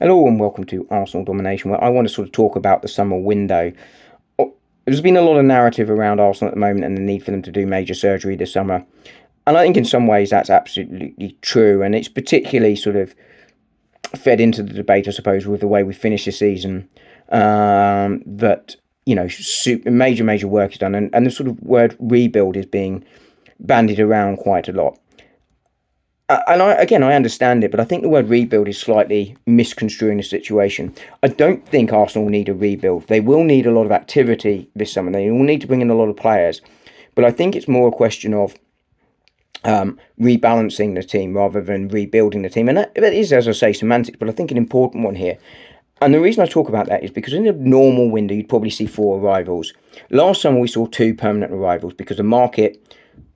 Hello and welcome to Arsenal Domination, where I want to sort of talk about the summer window. There's been a lot of narrative around Arsenal at the moment and the need for them to do major surgery this summer. And I think in some ways that's absolutely true. And it's particularly sort of fed into the debate, I suppose, with the way we finish the season. That, major work is done. And the sort of word rebuild is being bandied around quite a lot. I understand it, but I think the word rebuild is slightly misconstruing the situation. I don't think Arsenal need a rebuild. They will need a lot of activity this summer. They will need to bring in a lot of players, but I think it's more a question of rebalancing the team rather than rebuilding the team. And that is, as I say, semantics, but I think an important one here. And the reason I talk about that is because in a normal window, you'd probably see 4 arrivals. Last summer, we saw 2 permanent arrivals because the market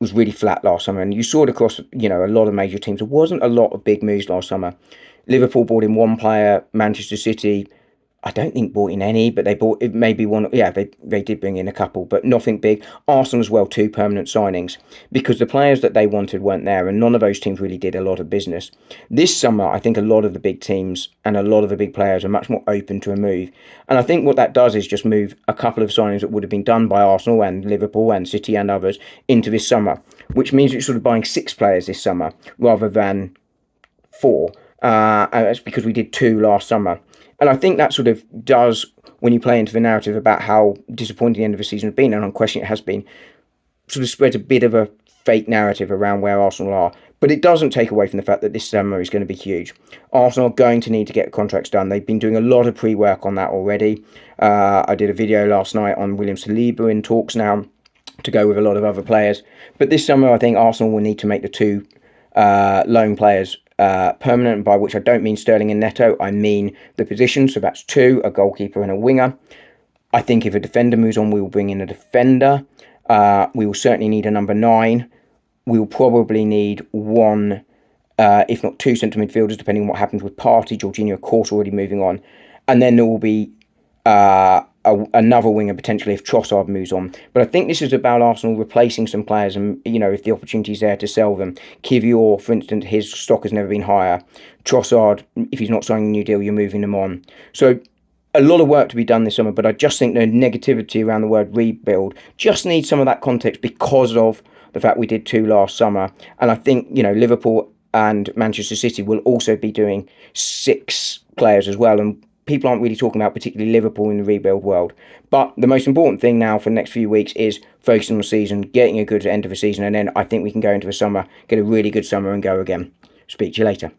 was really flat last summer, and you saw it across, a lot of major teams. There wasn't a lot of big moves last summer. Liverpool bought in 1 player. Manchester City, I don't think bought in any, but they bought it maybe one. Yeah, they did bring in a couple, but nothing big. Arsenal as well, 2 permanent signings because the players that they wanted weren't there, and none of those teams really did a lot of business. This summer, I think a lot of the big teams and a lot of the big players are much more open to a move, and I think what that does is just move a couple of signings that would have been done by Arsenal and Liverpool and City and others into this summer, which means you're sort of buying 6 players this summer rather than 4. And that's because we did 2 last summer. And I think that sort of does, when you play into the narrative about how disappointing the end of the season has been, and unquestionably it has been, sort of spreads a bit of a fake narrative around where Arsenal are. But it doesn't take away from the fact that this summer is going to be huge. Arsenal are going to need to get contracts done. They've been doing a lot of pre-work on that already. I did a video last night on William Saliba in talks now to go with a lot of other players. But this summer, I think Arsenal will need to make the 2 loan players permanent, by which I don't mean Sterling and Neto. I mean the position. So that's 2, a goalkeeper and a winger. I think if a defender moves on, we will bring in a defender. We will certainly need a number 9. We will probably need 1, if not 2 centre midfielders, depending on what happens with Partey. Jorginho, of course, already moving on. And then there will be another winger potentially if Trossard moves on. But I think this is about Arsenal replacing some players, and if the opportunity is there to sell them. Kivior, for instance, his stock has never been higher. Trossard, if he's not signing a new deal, you're moving them on. So a lot of work to be done this summer, but I just think the negativity around the word rebuild just needs some of that context because of the fact we did 2 last summer. And I think, Liverpool and Manchester City will also be doing 6 players as well. And people aren't really talking about particularly Liverpool in the rebuild world. But the most important thing now for the next few weeks is focusing on the season, getting a good end of the season, and then I think we can go into the summer, get a really good summer and go again. Speak to you later.